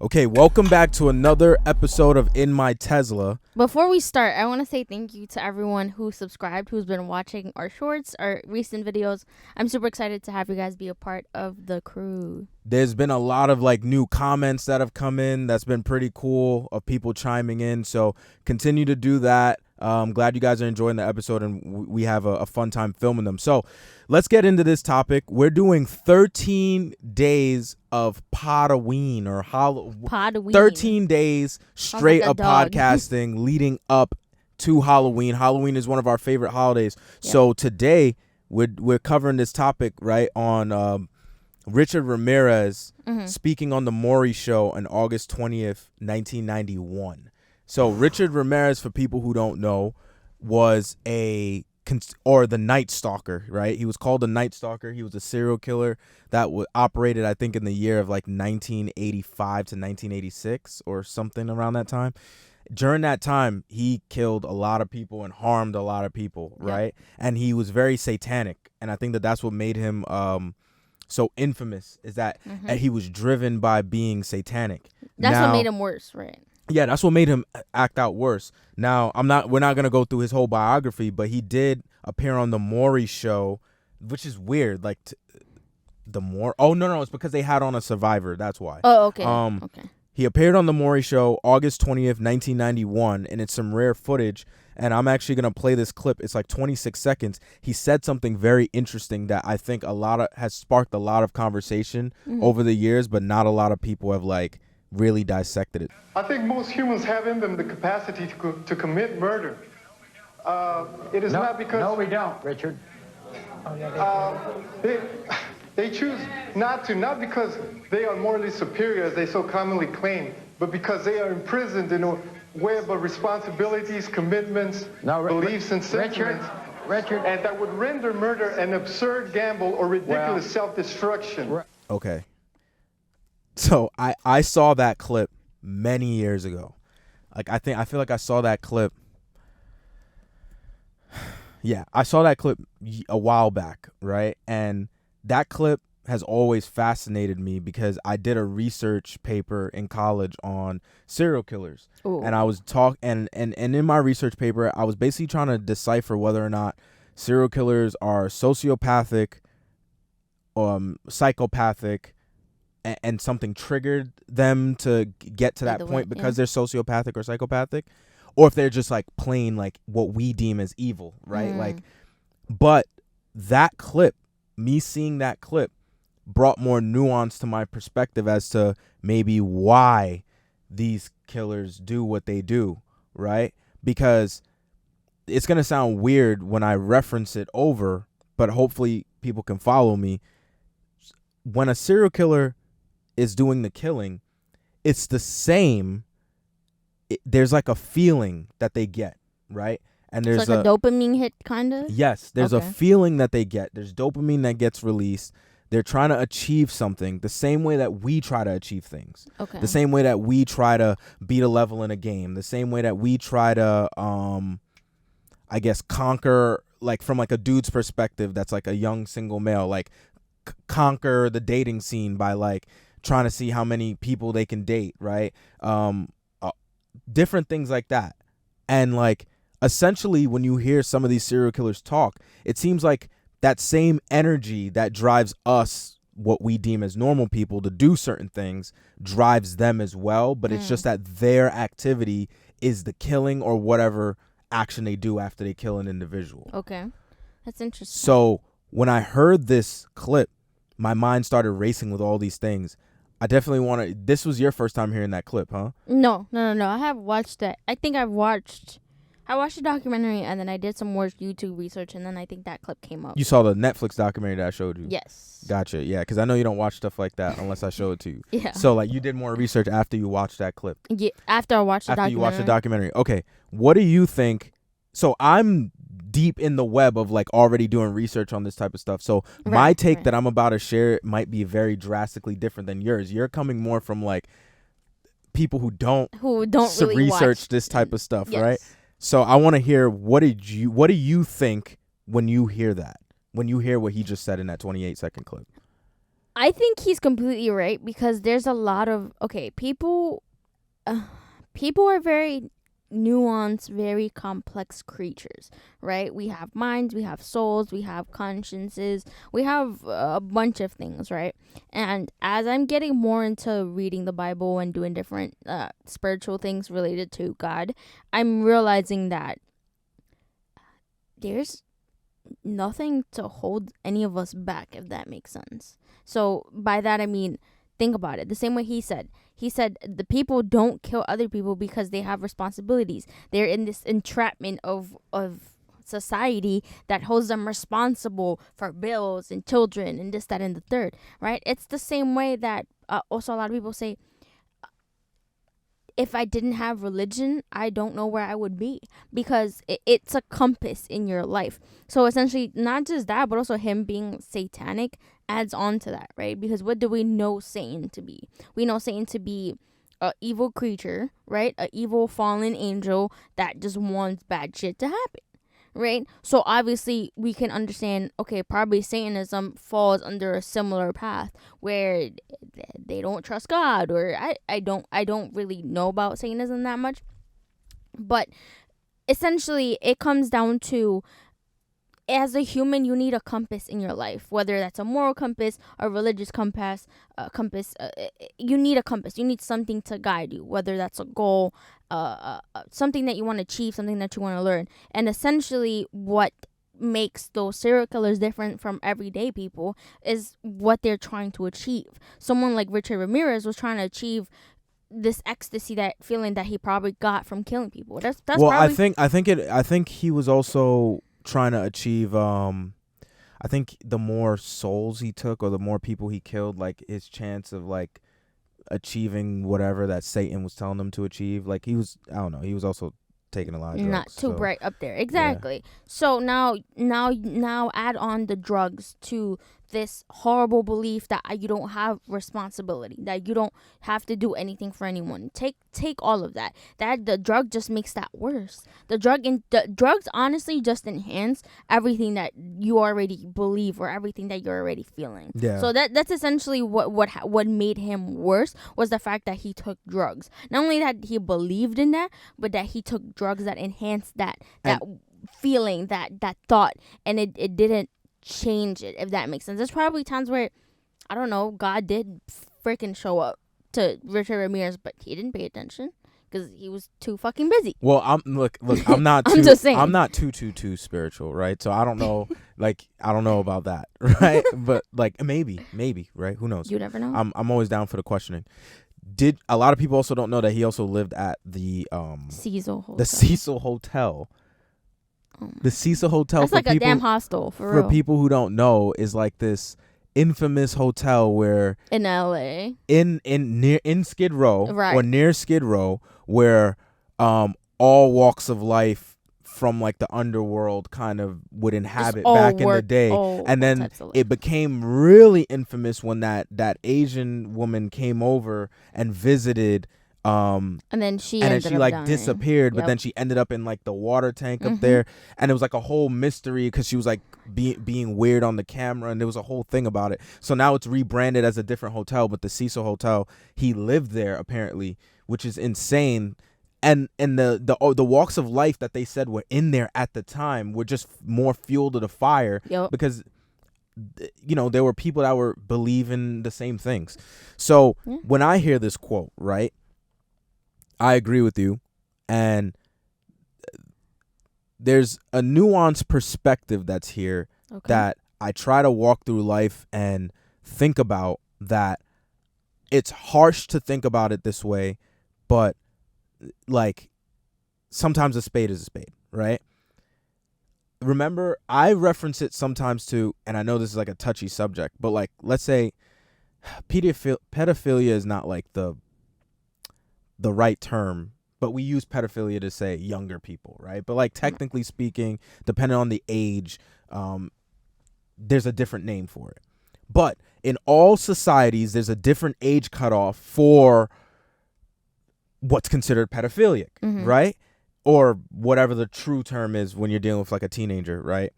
Okay, welcome back to another episode of In My Tesla. Before we start, I want to say thank you to everyone who subscribed, who's been watching our shorts, our recent videos. I'm super excited to have you guys be a part of the crew. There's been a lot of new comments that have come in. That's been pretty cool of people chiming in. So continue to do that. I'm glad you guys are enjoying the episode and we have a fun time filming them. So let's get into this topic. We're doing 13 days of Podaween or Podween. 13 days straight like a of dog. podcasting leading up to Halloween. Halloween is one of our favorite holidays. Yeah. So today we're covering this topic right on Richard Ramirez speaking on the Maury Show on August 20th, 1991. So Richard Ramirez, for people who don't know, was the Night Stalker, right? He was called the Night Stalker. He was a serial killer that operated, I think, in the year of 1985 to 1986 or something around that time. During that time, he killed a lot of people and harmed a lot of people, right? And he was very satanic. And I think that's what made him so infamous, is that he was driven by being satanic. That's what made him worse, right? Yeah, that's what made him act out worse. Now, we're not going to go through his whole biography, but he did appear on the Maury Show, which is weird. Oh, no, it's because they had on a survivor. That's why. Oh, okay. Okay. He appeared on the Maury Show August 20th, 1991, and it's some rare footage. And I'm actually going to play this clip. It's 26 seconds. He said something very interesting that I think has sparked a lot of conversation over the years, but not a lot of people have really dissected it. I think most humans have in them the capacity to commit murder. It is not because... No, we don't, Richard. They choose not to, not because they are morally superior, as they so commonly claim, but because they are imprisoned in a web of responsibilities, commitments, beliefs, and sentiments. Richard. And that would render murder an absurd gamble or ridiculous self-destruction. Okay. So I saw that clip many years ago. I feel like I saw that clip. Yeah, I saw that clip a while back, right? And that clip has always fascinated me because I did a research paper in college on serial killers. Ooh. And I was and in my research paper, I was basically trying to decipher whether or not serial killers are sociopathic, psychopathic, and something triggered them to get to that point because they're sociopathic or psychopathic, or if they're just plain what we deem as evil, right? But that clip, me seeing that clip, brought more nuance to my perspective as to maybe why these killers do what they do, right? Because it's going to sound weird when I reference it over, but hopefully people can follow me. When a serial killer is doing the killing, it's the same. There's a feeling that they get, right? And there's a dopamine hit, kind of? Yes, there's a feeling that they get. There's dopamine that gets released. They're trying to achieve something the same way that we try to achieve things. Okay. The same way that we try to beat a level in a game. The same way that we try to, I guess, conquer, from a dude's perspective that's a young single male, conquer the dating scene by trying to see how many people they can date, right? Different things like that. And essentially when you hear some of these serial killers talk, it seems like that same energy that drives us, what we deem as normal people, to do certain things drives them as well. But it's just that their activity is the killing or whatever action they do after they kill an individual. Okay. That's interesting. So when I heard this clip, my mind started racing with all these things. I definitely want to... This was your first time hearing that clip, huh? No. I have watched that. I think I watched the documentary, and then I did some more YouTube research, and then I think that clip came up. You saw the Netflix documentary that I showed you? Yes. Gotcha. Yeah, because I know you don't watch stuff like that unless I show it to you. Yeah. So you did more research after you watched that clip? Yeah, after I watched the documentary. After you watched the documentary. Okay. What do you think... So I'm deep in the web of already doing research on this type of stuff. So my take that I'm about to share might be very drastically different than yours. You're coming more from people who don't really research this type of stuff, right? So I want to hear what do you think when you hear that? When you hear what he just said in that 28-second clip? I think he's completely right, because there's a lot of people are very nuanced, very complex creatures, right? We have minds, we have souls, we have consciences, we have a bunch of things, right? And as I'm getting more into reading the Bible and doing different spiritual things related to God, I'm realizing that there's nothing to hold any of us back, if that makes sense. So by that I mean, think about it the same way he said the people don't kill other people because they have responsibilities. They're in this entrapment of society that holds them responsible for bills and children and this, that, and the third, right? It's the same way that also a lot of people say, if I didn't have religion, I don't know where I would be, because it's a compass in your life. So essentially, not just that, but also him being satanic adds on to that, right? Because what do we know Satan to be? We know Satan to be an evil creature, right? An evil fallen angel that just wants bad shit to happen, right? So obviously we can understand, okay, probably Satanism falls under a similar path where they don't trust God, or I don't really know about Satanism that much, but essentially it comes down to, as a human, you need a compass in your life, whether that's a moral compass, a religious compass, you need a compass. You need something to guide you, whether that's a goal, something that you want to achieve, something that you want to learn. And essentially what makes those serial killers different from everyday people is what they're trying to achieve. Someone like Richard Ramirez was trying to achieve this ecstasy, that feeling that he probably got from killing people. That's well, probably, I think he was also trying to achieve I think the more souls he took, or the more people he killed, like his chance of like achieving whatever that Satan was telling him to achieve. Like he was, I don't know, he was also taking a lot of drugs. Not too bright up there. Exactly. Yeah. So now add on the drugs to this horrible belief that you don't have responsibility, that you don't have to do anything for anyone. Take all of that. That the drug just makes that worse. The drugs honestly just enhance everything that you already believe, or everything that you're already feeling. Yeah. So that's essentially what made him worse, was the fact that he took drugs. Not only that he believed in that, but that he took drugs that enhanced that feeling, that thought, and it didn't change it, if that makes sense. There's probably times where, I don't know, God did freaking show up to Richard Ramirez, but he didn't pay attention because he was too fucking busy. Well, I'm not too, I'm just saying, I'm not too spiritual, right? So I don't know, I don't know about that, right? But like maybe, right? Who knows? You never know. I'm always down for the questioning. Did a lot of people also don't know that he also lived at the Cecil Hotel. The Cecil Hotel. The Cecil Hotel. That's like a damn hostel, for real. For people who don't know, is like this infamous hotel where in LA, in Skid Row, right, or near Skid Row, where all walks of life from like the underworld kind of would inhabit back in the day. And then it became really infamous when that Asian woman came over and visited. And then she like dying. Disappeared, but then she ended up in like the water tank up there, and it was like a whole mystery because she was like being weird on the camera, and there was a whole thing about it. So now it's rebranded as a different hotel, but the Cecil Hotel, he lived there apparently, which is insane. And the walks of life that they said were in there at the time were just more fuel to the fire, because you know there were people that were believing the same things. So when I hear this quote, right, I agree with you, and there's a nuanced perspective that's here that I try to walk through life and think about. That it's harsh to think about it this way, but like sometimes a spade is a spade, right? Remember, I reference it sometimes to, and I know this is like a touchy subject, but like let's say pedophilia is not like the right term, but we use pedophilia to say younger people, right? But like technically speaking, depending on the age, there's a different name for it. But in all societies, there's a different age cutoff for what's considered pedophilic, right? Or whatever the true term is when you're dealing with like a teenager, right?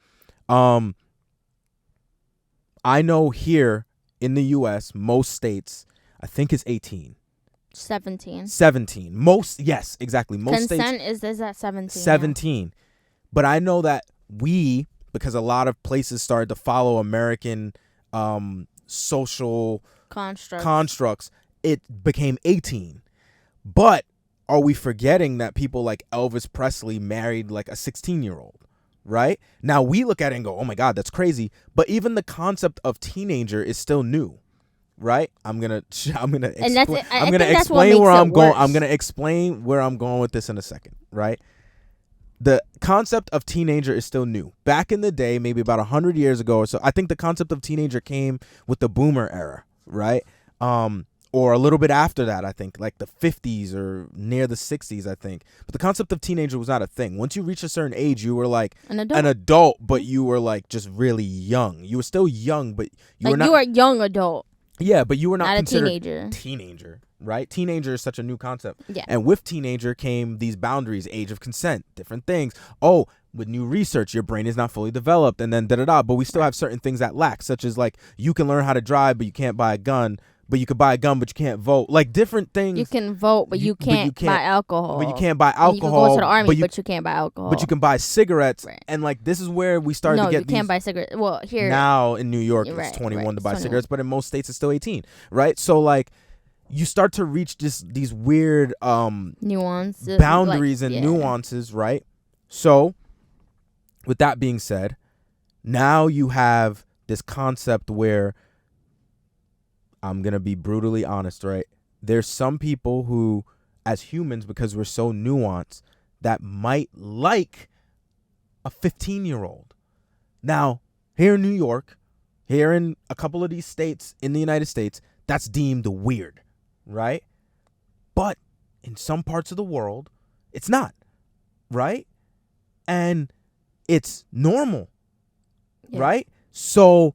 I know here in the U.S., most states, I think is 18. 17. 17. Most, yes, exactly. Most Consent states. is at 17. 17. Yeah. But I know that because a lot of places started to follow American social constructs, it became 18. But are we forgetting that people like Elvis Presley married like a 16-year-old? Right? Now we look at it and go, oh my God, that's crazy. But even the concept of teenager is still new. Right? I'm gonna explain where I'm going. I'm gonna explain where I'm going with this in a second. Right? The concept of teenager is still new. Back in the day, maybe about 100 years ago or so, I think the concept of teenager came with the boomer era. Right? Or a little bit after that, I think, like the 50s or near the 60s, I think. But the concept of teenager was not a thing. Once you reach a certain age, you were like an adult, but you were like just really young. You were still young, but you were not. You were a young adult. Yeah, but you were not considered a teenager, right? Teenager is such a new concept. Yeah. And with teenager came these boundaries, age of consent, different things. Oh, with new research, your brain is not fully developed, and then da-da-da. But we still have certain things that lack, such as like you can learn how to drive, but you can't buy a gun. But you could buy a gun, but you can't vote. Like different things. You can vote, but you can't buy alcohol. But you can't buy alcohol. You can go to the army, but you can't buy alcohol. But you can buy cigarettes. Right. And like this is where we started to get you can't buy cigarettes. Well, here. Now in New York, it's 21 to buy cigarettes, but in most states it's still 18. Right? So like you start to reach these weird nuances, boundaries and nuances, right? So with that being said, now you have this concept where I'm going to be brutally honest, right? There's some people who, as humans, because we're so nuanced, that might like a 15-year-old. Now, here in New York, here in a couple of these states in the United States, that's deemed weird, right? But in some parts of the world, it's not, right? And it's normal, right? So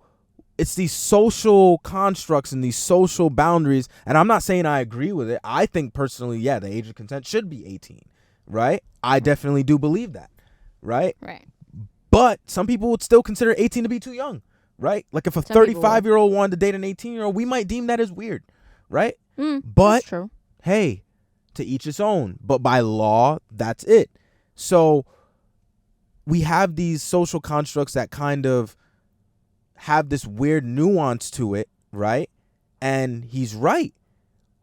it's these social constructs and these social boundaries. And I'm not saying I agree with it. I think personally, the age of consent should be 18, right? I definitely do believe that, right? Right. But some people would still consider 18 to be too young, right? Like if a 35-year-old wanted to date an 18-year-old, we might deem that as weird, right? But that's true. Hey, to each his own. But by law, that's it. So we have these social constructs that kind of have this weird nuance to it, right? And he's right.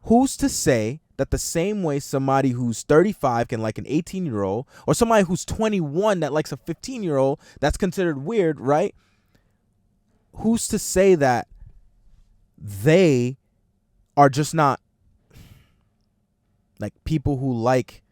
Who's to say that the same way somebody who's 35 can like an 18-year-old, or somebody who's 21 that likes a 15-year-old, that's considered weird, right? Who's to say that they are just not like people who like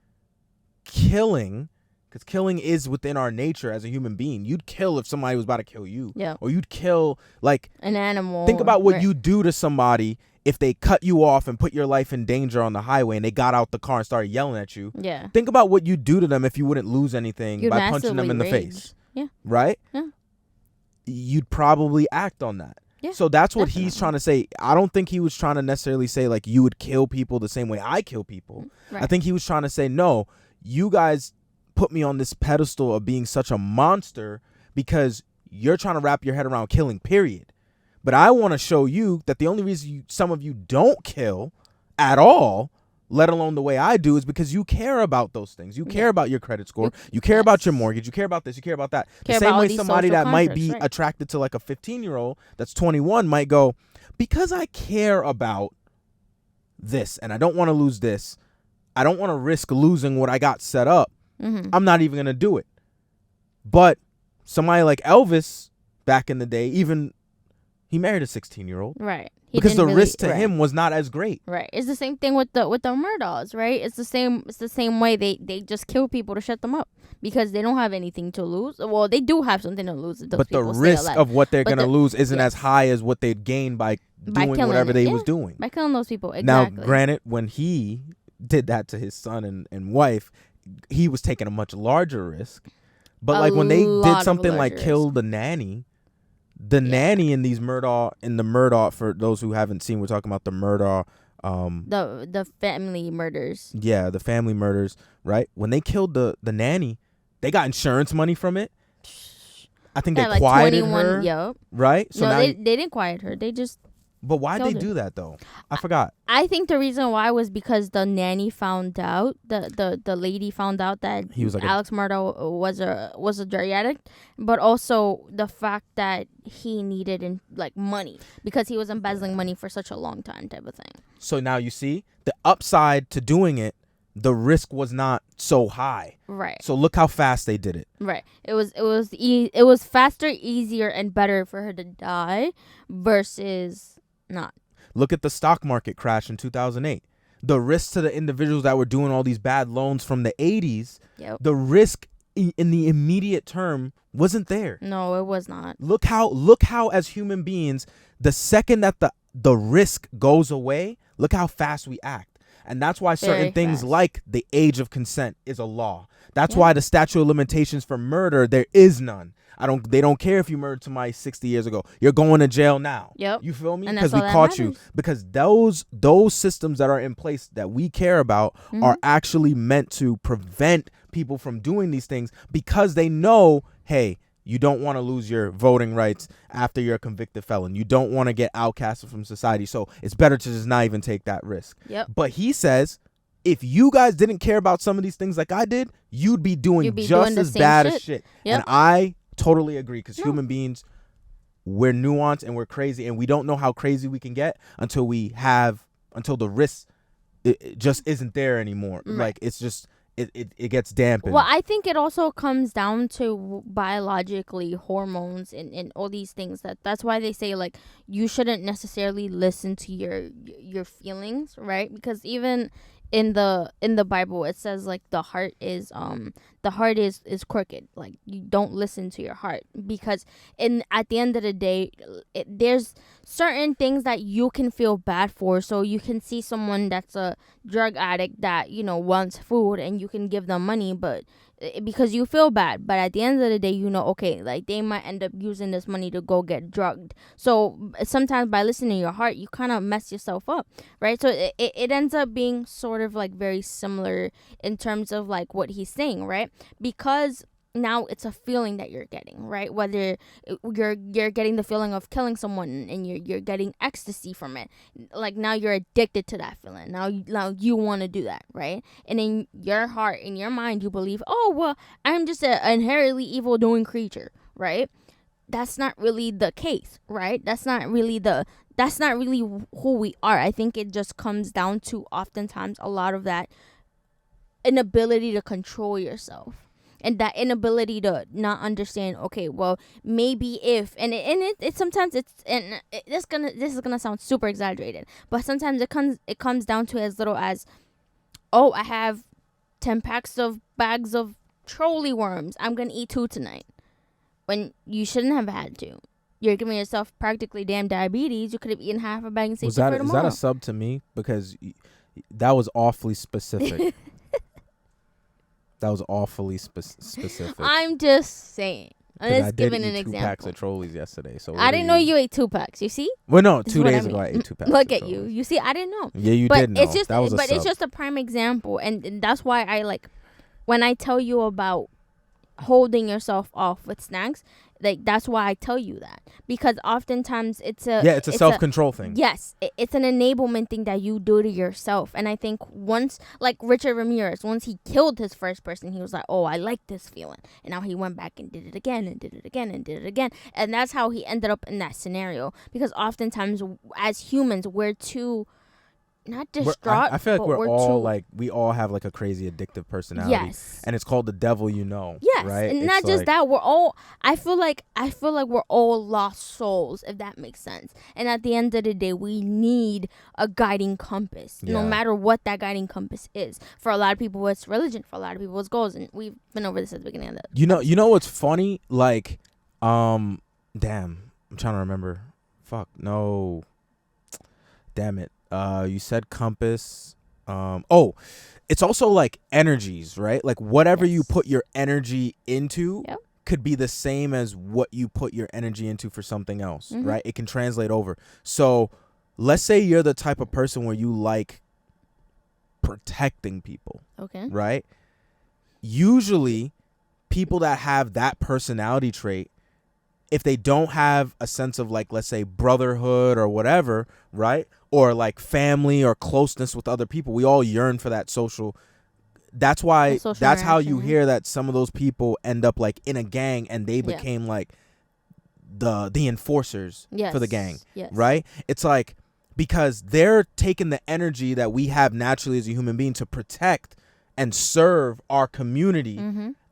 killing? Because killing is within our nature as a human being. You'd kill if somebody was about to kill you. Yeah. Or you'd kill, like... an animal. Think about what you do to somebody if they cut you off and put your life in danger on the highway and they got out the car and started yelling at you. Yeah. Think about what you'd do to them if you wouldn't lose anything by punching them in the face. Yeah. Right? Yeah. You'd probably act on that. Yeah, so that's what he's trying to say. I don't think he was trying to necessarily say, like, you would kill people the same way I kill people. Right. I think he was trying to say, no, you guys put me on this pedestal of being such a monster because you're trying to wrap your head around killing, period. But I want to show you that the only reason some of you don't kill at all, let alone the way I do, is because you care about those things. You care about your credit score. You care about your mortgage. You care about this. You care about that. The same way somebody that might be attracted to like a 15-year-old that's 21 might go, because I care about this and I don't want to lose this. I don't want to risk losing what I got set up. I'm not even going to do it. But somebody like Elvis back in the day, even he married a 16-year-old. Right. Because the risk to him was not as great. Right. It's the same thing with the Murdaws, right? It's the same way they just kill people to shut them up because they don't have anything to lose. Well, they do have something to lose. But the risk of what they're going to lose isn't as high as what they'd gain by doing whatever they was doing. By killing those people. Exactly. Now, granted, when he did that to his son and wife, he was taking a much larger risk. But like when they did something like kill the nanny, nanny in the Murdaugh, for those who haven't seen, we're talking about the Murdaugh, the family murders. Yeah, the family murders, right? When they killed the nanny, they got insurance money from it. I think they quieted her. Yep. Right? So no, they didn't quiet her. They just But why'd they do that though? I forgot. I think the reason why was because the nanny found out, the lady found out that he was like Alex Murdaugh was a drug addict, but also the fact that he needed money because he was embezzling money for such a long time, type of thing. So now you see the upside to doing it. The risk was not so high. Right. So look how fast they did it. Right. It was faster, easier, and better for her to die versus not. Look at the stock market crash in 2008. The risk to the individuals that were doing all these bad loans from the 80s, the risk in the immediate term wasn't there. No, it was not. Look how as human beings, the second that the risk goes away, look how fast we act. And that's why certain things like the age of consent is a law. That's why the statute of limitations for murder, there is none. They don't care if you murdered somebody 60 years ago. You're going to jail now. Yep. You feel me? Because we caught you. Because those systems that are in place that we care about are actually meant to prevent people from doing these things because they know, hey, you don't want to lose your voting rights after you're a convicted felon. You don't want to get outcasted from society. So it's better to just not even take that risk. Yep. But he says, if you guys didn't care about some of these things like I did, you'd be doing just as bad as shit. Yep. And I totally agree because human beings, we're nuanced and we're crazy, and we don't know how crazy we can get until the risk it just isn't there anymore. Right. Like it's just it gets dampened. Well, I think it also comes down to biologically hormones and all these things. That's why they say like you shouldn't necessarily listen to your feelings, right? Because even in the Bible it says like the heart is crooked. Like you don't listen to your heart because at the end of the day there's certain things that you can feel bad for. So you can see someone that's a drug addict that wants food and you can give them money, but because you feel bad, but at the end of the day okay, like they might end up using this money to go get drugged. So sometimes by listening to your heart you kind of mess yourself up, right? So it ends up being sort of like very similar in terms of like what he's saying, right? Because now it's a feeling that you're getting, right? Whether you're getting the feeling of killing someone and you're getting ecstasy from it, like now you're addicted to that feeling. Now you want to do that, right? And in your heart, in your mind, you believe, oh well, I'm just an inherently evil doing creature, right? That's not really the case, right? That's not really who we are. I think it just comes down to oftentimes a lot of that inability to control yourself. And that inability to not understand, okay, well, maybe if it sometimes it's this is gonna sound super exaggerated, but sometimes it comes down to as little as, oh, I have 10 bags of trolley worms. I'm gonna eat 2 tonight, when you shouldn't have had to. You're giving yourself practically damn diabetes. You could have eaten half a bag and saved it for tomorrow. Is that a sub to me? Because that was awfully specific. That was awfully specific. I'm just saying. I'm just giving an example. 2 packs of Trolleys yesterday. So I didn't know you ate 2 packs. You see? Well, no, 2 days ago I ate 2 packs. Look at you. You see, I didn't know. Yeah, you did know. It's just, that was it's just a prime example, and that's why I like when I tell you about holding yourself off with snacks. Like that's why I tell you that, because oftentimes it's a self-control thing. Yes, it's an enablement thing that you do to yourself. And I think once, like Richard Ramirez, once he killed his first person, he was like, oh, I like this feeling, and now he went back and did it again and did it again and did it again, and that's how he ended up in that scenario. Because oftentimes as humans we're too not distraught. I feel like we're all like we all have like a crazy addictive personality. Yes. And it's called the devil, Yes. Right? And not just that, we're all I feel like we're all lost souls, if that makes sense. And at the end of the day, we need a guiding compass. No matter what that guiding compass is. For a lot of people it's religion, for a lot of people it's goals, and we've been over this at the beginning of the You know what's funny? Like damn, I'm trying to remember. Fuck, no. Damn it. You said compass. It's also like energies, right? Like whatever you put your energy into could be the same as what you put your energy into for something else, right? It can translate over. So let's say you're the type of person where you like protecting people. Okay. Right? Usually people that have that personality trait, if they don't have a sense of like, let's say, brotherhood or whatever, right? Or like family or closeness with other people, we all yearn for that social. That's why, that's how you hear that some of those people end up like in a gang and they became like the enforcers for the gang, right? It's like, because they're taking the energy that we have naturally as a human being to protect and serve our community,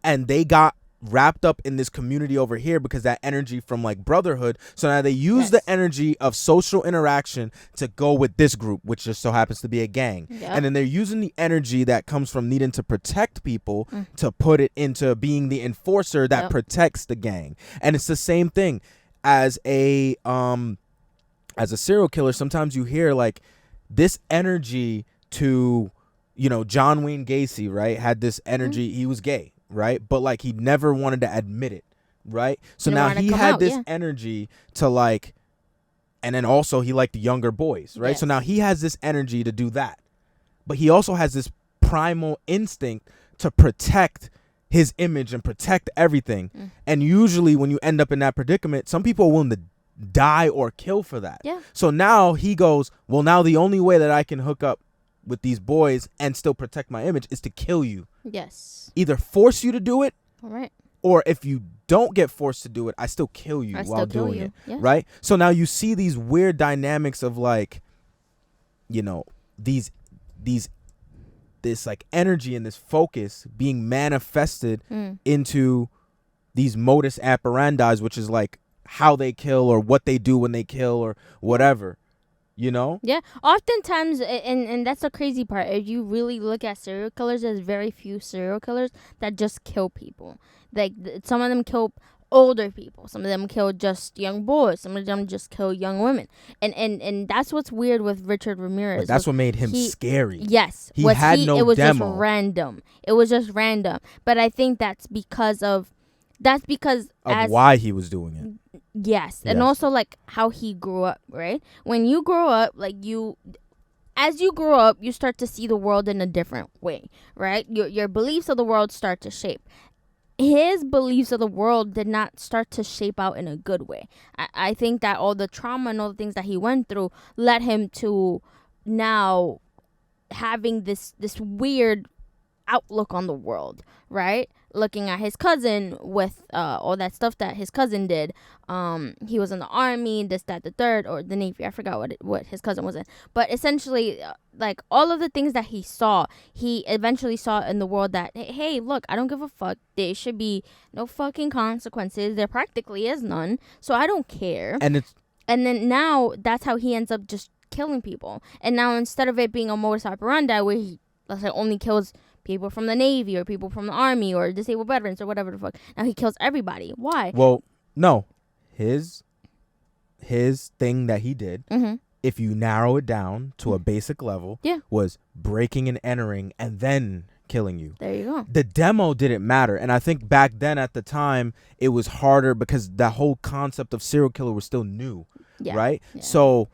and they got wrapped up in this community over here because that energy from like brotherhood. So now they use the energy of social interaction to go with this group, which just so happens to be a gang. And then they're using the energy that comes from needing to protect people to put it into being the enforcer that protects the gang. And it's the same thing as a serial killer. Sometimes you hear like this energy to, you know, John Wayne Gacy, right? Had this energy. He was gay, right? But like he never wanted to admit it, right? So now he had this energy to like, and then also he liked the younger boys, right? So now he has this energy to do that, but he also has this primal instinct to protect his image and protect everything. And usually when you end up in that predicament, some people are willing to die or kill for that. So now he goes, well, now the only way that I can hook up with these boys and still protect my image is to kill you. Either force you to do it, or if you don't get forced to do it, I still kill you while doing it, right? So now you see these weird dynamics of like, you know, this like energy and this focus being manifested into these modus operandi, which is like how they kill or what they do when they kill or whatever. You know? Yeah. Oftentimes, and that's the crazy part. If you really look at serial killers, there's very few serial killers that just kill people. Like, some of them kill older people. Some of them kill just young boys. Some of them just kill young women. And that's what's weird with Richard Ramirez. But that's what made him scary. Yes. He had no demo. It was just random. It was just random. But I think that's because of why he was doing it. Yes. And also like how he grew up, right? When you grow up, like as you grow up, you start to see the world in a different way, right? Your beliefs of the world start to shape. His beliefs of the world did not start to shape out in a good way. I think that all the trauma and all the things that he went through led him to now having this weird outlook on the world, right? Looking at his cousin with all that stuff that his cousin did. He was in the army, this, that, the third, or the Navy. I forgot what his cousin was in. But essentially, like all of the things that he saw, he eventually saw in the world that, hey, look, I don't give a fuck. There should be no fucking consequences. There practically is none. So I don't care. And then now that's how he ends up just killing people. And now instead of it being a modus operandi where he, let's say, only kills people from the Navy or people from the Army or disabled veterans or whatever the fuck. Now he kills everybody. Why? Well, no. His thing that he did, if you narrow it down to a basic level, was breaking and entering and then killing you. There you go. The demo didn't matter. And I think back then at the time, it was harder because the whole concept of serial killer was still new, right? Yeah. So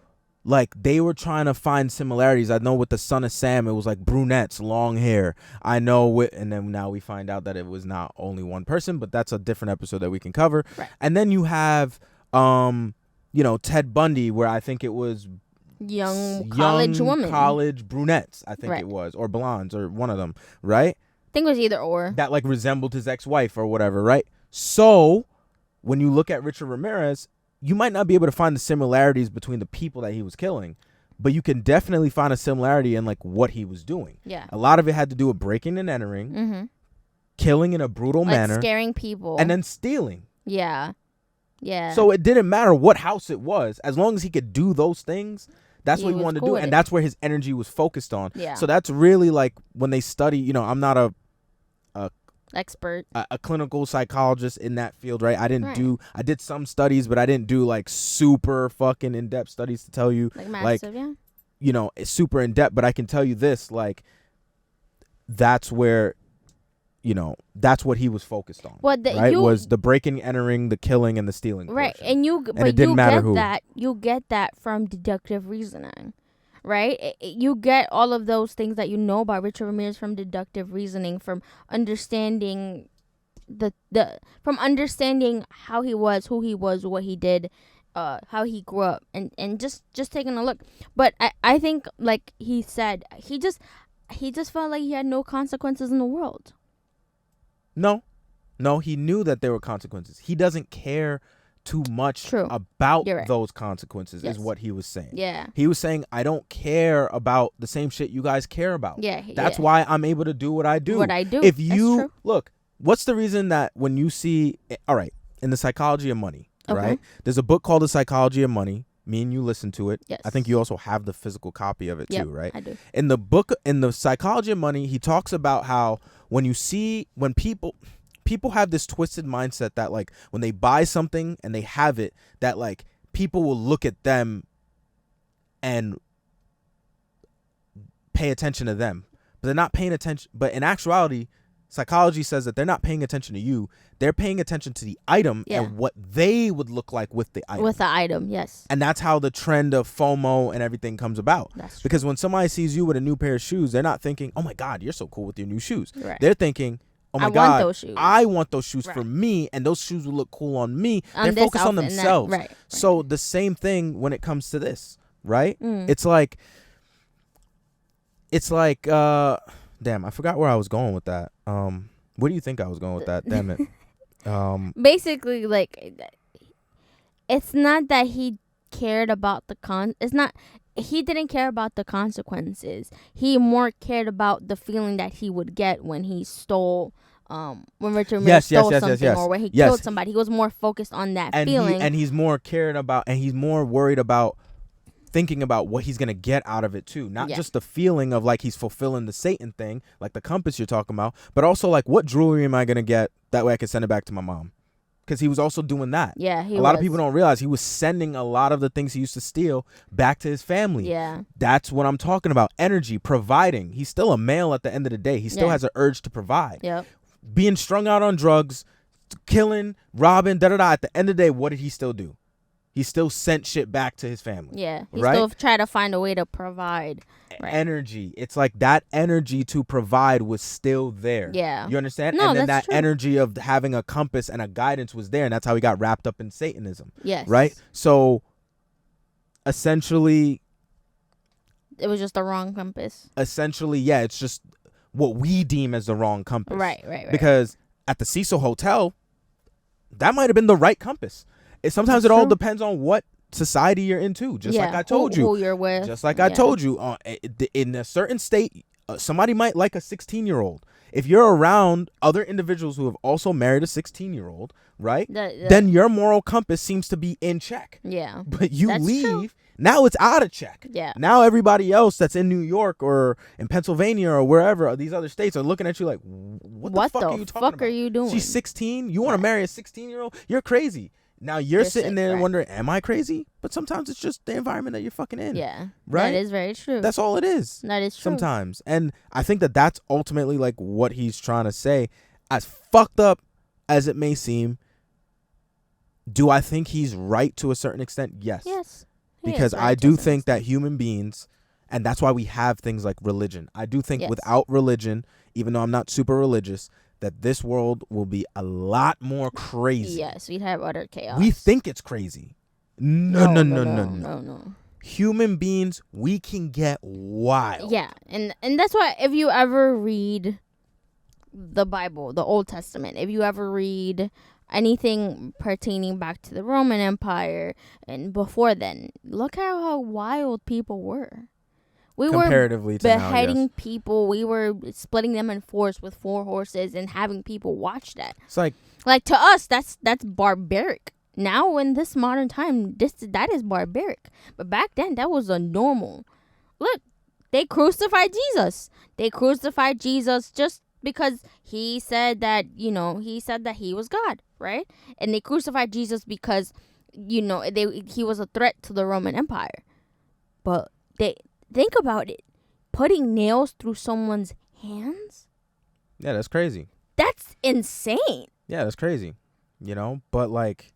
like they were trying to find similarities. I know with the Son of Sam, it was like brunettes, long hair. I know and then now we find out that it was not only one person, but that's a different episode that we can cover. Right. And then you have, Ted Bundy, where I think it was young college brunettes, I think it was, or blondes, or one of them, right? I think it was either or. That like resembled his ex-wife or whatever, right? So when you look at Richard Ramirez, you might not be able to find the similarities between the people that he was killing, but you can definitely find a similarity in like what he was doing. Yeah. A lot of it had to do with breaking and entering, killing in a brutal manner, scaring people, and then stealing. Yeah. Yeah. So it didn't matter what house it was, as long as he could do those things. That's what he wanted to do, and that's where his energy was focused on. Yeah. So that's really like when they study. I'm not a expert, a clinical psychologist in that field, right? I did some studies, but I didn't do like super fucking in-depth studies to tell you it's super in-depth. But I can tell you this, like that's where that's what he was focused on. Was the breaking, entering, the killing, and the stealing, right? Portion. And it didn't matter who. You get that from deductive reasoning, right? You get all of those things that you know about Richard Ramirez from deductive reasoning, from understanding from understanding how he was, who he was, what he did, how he grew up, and just taking a look. But I think, like he said, he just felt like he had no consequences in the world. No, he knew that there were consequences. He doesn't care too much about those consequences, is what he was saying. Yeah. He was saying, I don't care about the same shit you guys care about. Yeah. That's why I'm able to do what I do. If you look, what's the reason that when you see, all right, in The Psychology of Money, right? There's a book called The Psychology of Money. Me and you listen to it. Yes. I think you also have the physical copy of it too, right? I do. In the book, in The Psychology of Money, he talks about how when people have this twisted mindset that, like, when they buy something and they have it, that, like, people will look at them and pay attention to them, but they're not paying attention. But in actuality, psychology says that they're not paying attention to you. They're paying attention to the item and what they would look like with the item. With the item, yes. And that's how the trend of FOMO and everything comes about. That's true. Because when somebody sees you with a new pair of shoes, they're not thinking, oh my God, you're so cool with your new shoes. Right. They're thinking, oh my God, I want those shoes for me, and those shoes will look cool on me. They're focused on themselves. Right. So the same thing when it comes to this, right? It's like, damn, I forgot where I was going with that. Where do you think I was going with that? Damn it. Basically, like, it's not that he cared about he didn't care about the consequences. He more cared about the feeling that he would get when he stole, when Richard Mille stole something, or when he killed somebody. He was more focused on that feeling. And he's more cared about, and he's more worried about thinking about what he's going to get out of it too. Not just the feeling of like he's fulfilling the Satan thing, like the compass you're talking about, but also like, what jewelry am I going to get? That way I can send it back to my mom. Because he was also doing that. Yeah, a lot of people don't realize he was sending a lot of the things he used to steal back to his family. Yeah. That's what I'm talking about. Energy, providing. He's still a male at the end of the day. He still has an urge to provide. Yep. Being strung out on drugs, killing, robbing, da-da-da. At the end of the day, what did he still do? He still sent shit back to his family. Yeah. He still tried to find a way to provide. Right. Energy. It's like that energy to provide was still there. Yeah. You understand? No, and then that's that true. Energy of having a compass and a guidance was there. And that's how he got wrapped up in Satanism. Yes. Right? So essentially, it was just the wrong compass. Essentially, yeah, it's just what we deem as the wrong compass. Right. Because at the Cecil Hotel, that might have been the right compass. Sometimes it all depends on what society you're into. Just like I told you. Who you're with. Just like I told you. In a certain state, somebody might like a 16-year-old. If you're around other individuals who have also married a 16-year-old, right? Then your moral compass seems to be in check. Yeah. But you leave, now it's out of check. Yeah. Now everybody else that's in New York or in Pennsylvania or wherever, or these other states, are looking at you like, what the fuck are you talking about? Are you doing? She's 16? You want to marry a 16-year-old? You're crazy. Now you're sitting there wondering, am I crazy? But sometimes it's just the environment that you're fucking in. Yeah. Right? That is very true. That's all it is. That is true. Sometimes. And I think that that's ultimately like what he's trying to say. As fucked up as it may seem, do I think he's right to a certain extent? Yes. Yes. Because I do think that human beings, and that's why we have things like religion. I do think without religion, even though I'm not super religious, that this world will be a lot more crazy. Yes, we'd have utter chaos. We think it's crazy. No. No. Human beings, we can get wild. Yeah, and that's why if you ever read the Bible, the Old Testament, if you ever read anything pertaining back to the Roman Empire and before then, look at how wild people were. We were beheading people. We were splitting them in fours with 4 horses and having people watch that. It's like to us, that's barbaric. Now in this modern time, that is barbaric. But back then, that was a normal. Look, they crucified Jesus. They crucified Jesus just because he said that he was God, right? And they crucified Jesus because he was a threat to the Roman Empire. But think about it. Putting nails through someone's hands? Yeah, that's crazy. That's insane. Yeah, that's crazy. But like,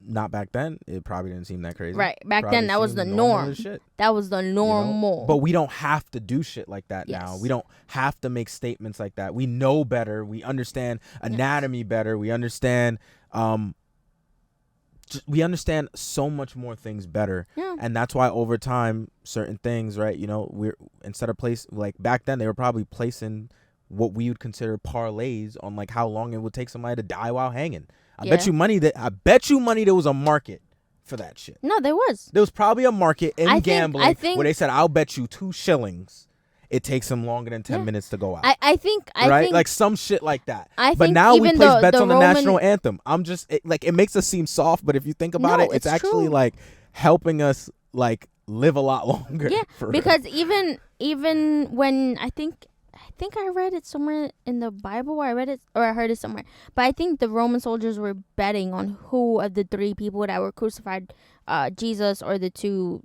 not back then. It probably didn't seem that crazy. Right. Back Probably then, that was the norm. That was the normal. But we don't have to do shit like that now. Yes. We don't have to make statements like that. We know better. We understand anatomy better. We understand so much more things better. Yeah. And that's why over time, certain things, right, we're instead of like back then, they were probably placing what we would consider parlays on like how long it would take somebody to die while hanging. I bet you money there was a market for that shit. No, there was. There was probably a market in gambling where they said, I'll bet you 2 shillings it takes them longer than 10 minutes to go out. I think like some shit like that. But think now we place bets on the national anthem. It makes us seem soft, but if you think about it, it's actually true. like helping us like live a lot longer. Yeah, because even when I think I read it somewhere in the Bible, or I heard it somewhere. But I think the Roman soldiers were betting on who of the 3 people that were crucified, Jesus or the 2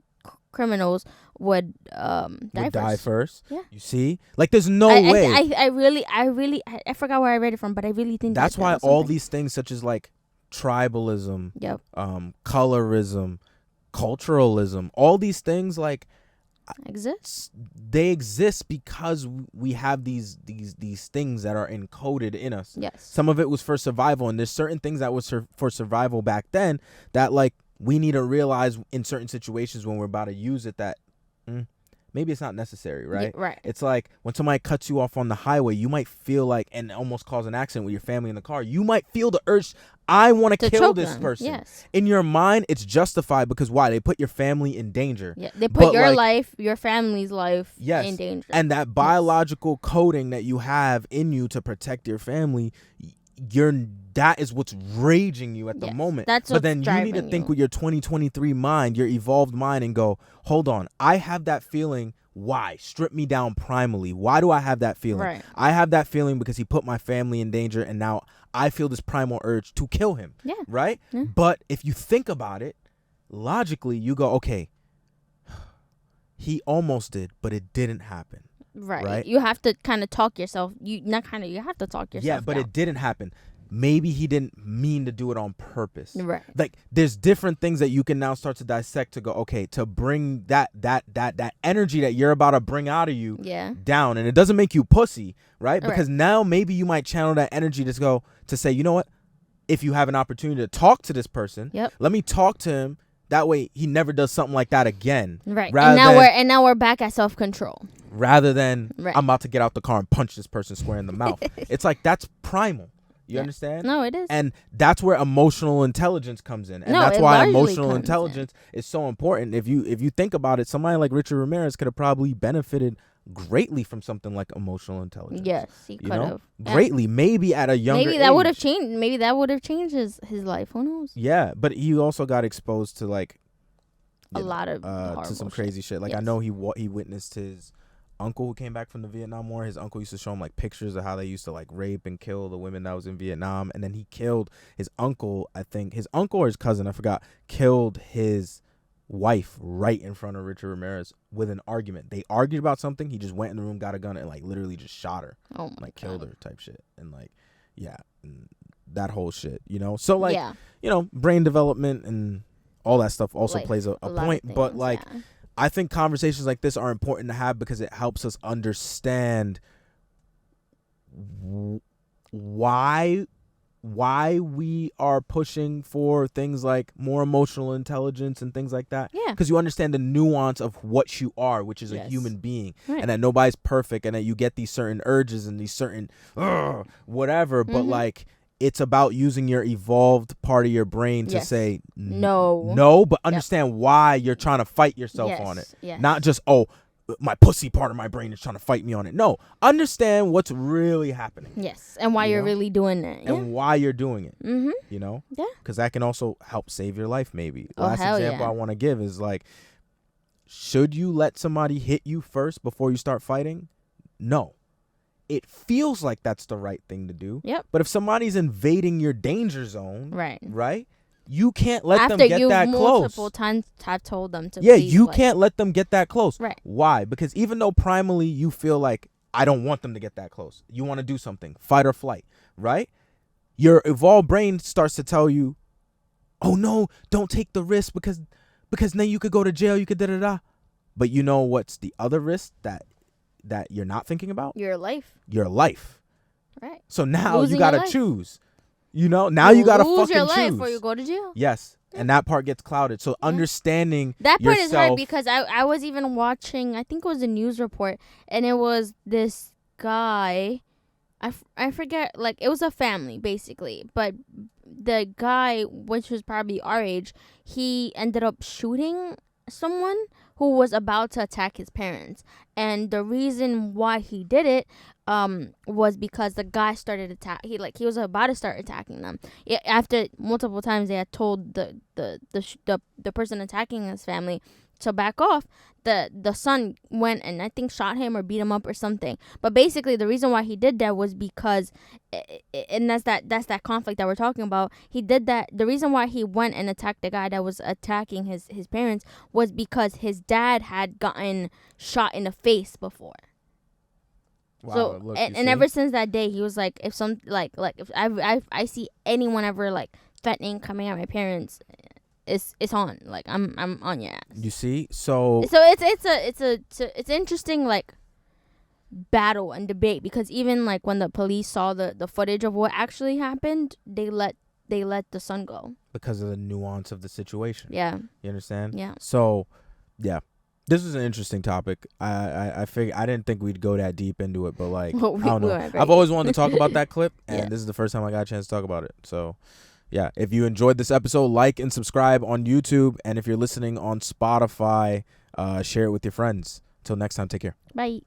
criminals, would die first. Yeah. You see? Like there's no way. I forgot where I read it from, but I really think that's why all these things such as like tribalism, colorism, culturalism, all these things like exist. They exist because we have these things that are encoded in us. Yes. Some of it was for survival, and there's certain things that was for survival back then that like we need to realize in certain situations when we're about to use it that maybe it's not necessary, right? Yeah, right. It's like when somebody cuts you off on the highway, you might feel like, and almost cause an accident with your family in the car, you might feel the urge, I want to kill this person. Yes. In your mind, it's justified because why? They put your family in danger. Yeah, they put your life, your family's life in danger. And that biological coding that you have in you to protect your family, that is what's raging you at the moment. But then you need to think with your 2023 mind, your evolved mind, and go, hold on, I have that feeling. Why? Strip me down primally. Why do I have that feeling? Right. I have that feeling because he put my family in danger, and now I feel this primal urge to kill him. Yeah. Right? Yeah. But if you think about it, logically, you go, okay, he almost did, but it didn't happen. Right. You have to kind of talk yourself. You have to talk yourself. Yeah, but down. It didn't happen. Maybe he didn't mean to do it on purpose. Right. Like there's different things that you can now start to dissect to go, okay, to bring that energy that you're about to bring out of you down. And it doesn't make you pussy, right? Because now maybe you might channel that energy to say, you know what? If you have an opportunity to talk to this person, let me talk to him. That way he never does something like that again. Right. And now we're back at self-control. Rather than I'm about to get out the car and punch this person square in the mouth. It's like that's primal. You understand? No, it is. And that's where emotional intelligence comes in. And that's why emotional intelligence is so important. If you think about it, somebody like Richard Ramirez could have probably benefited greatly from something like emotional intelligence. Yes, he could have. Greatly. Maybe at a younger age. Maybe that would have changed his life. Who knows? Yeah, but he also got exposed to like a lot of to some crazy shit. Like I know he witnessed his uncle who came back from the Vietnam War. His uncle used to show him like pictures of how they used to like rape and kill the women that was in Vietnam, and then he killed his uncle. I think his uncle or his cousin, I forgot, killed his wife right in front of Richard Ramirez with an argument. They argued about something. He just went in the room, got a gun, and like literally just shot her. Oh my God. Killed her type shit. And like that whole shit, So like brain development and all that stuff also plays a point. Things, but like I think conversations like this are important to have because it helps us understand why we are pushing for things like more emotional intelligence and things like that. Yeah. Because you understand the nuance of what you are, which is a human being, and that nobody's perfect, and that you get these certain urges and these certain whatever. But like, it's about using your evolved part of your brain to say no, but understand why you're trying to fight yourself on it. Yes. Not just, my pussy part of my brain is trying to fight me on it. No, understand what's really happening. Yes, and why you're really doing that. And why you're doing it. Mm-hmm. Yeah. Because that can also help save your life maybe. The last example I want to give is like, should you let somebody hit you first before you start fighting? No. It feels like that's the right thing to do. Yep. But if somebody's invading your danger zone, right? You can't let them get that close. After you multiple times have told them to you can't let them get that close. Right. Why? Because even though primally you feel like, I don't want them to get that close. You want to do something, fight or flight, right? Your evolved brain starts to tell you, oh no, don't take the risk because then you could go to jail, you could da-da-da. But you know what's the other risk that you're not thinking about? Your life. Your life. Right. So now Losing you got to choose. You know, now you got to fucking choose. Lose your life or you go to jail. Yes. And that part gets clouded. So understanding that part yourself, is hard because I was even watching, I think it was a news report, and it was this guy, I forget, like it was a family basically, but the guy, which was probably our age, he ended up shooting someone who was about to attack his parents, and the reason why he did it was because the guy started he was about to start attacking them. After multiple times they had told the person attacking his family to back off, the son went and I think shot him or beat him up or something. But basically the reason why he did that was because, and that's that conflict that we're talking about. He did that. The reason why he went and attacked the guy that was attacking his parents was because his dad had gotten shot in the face before. Wow, so look, and ever since that day he was like, if some like if I see anyone ever like threatening coming at my parents, it's on. Like I'm on your ass. You see, so it's interesting like battle and debate, because even like when the police saw the footage of what actually happened, they let the son go because of the nuance of the situation. Yeah, you understand? Yeah. So, yeah, this is an interesting topic. I figured I didn't think we'd go that deep into it, but like I don't know. I've always wanted to talk about that clip, and this is the first time I got a chance to talk about it. So. Yeah, if you enjoyed this episode, like and subscribe on YouTube. And if you're listening on Spotify, share it with your friends. Till next time, take care. Bye.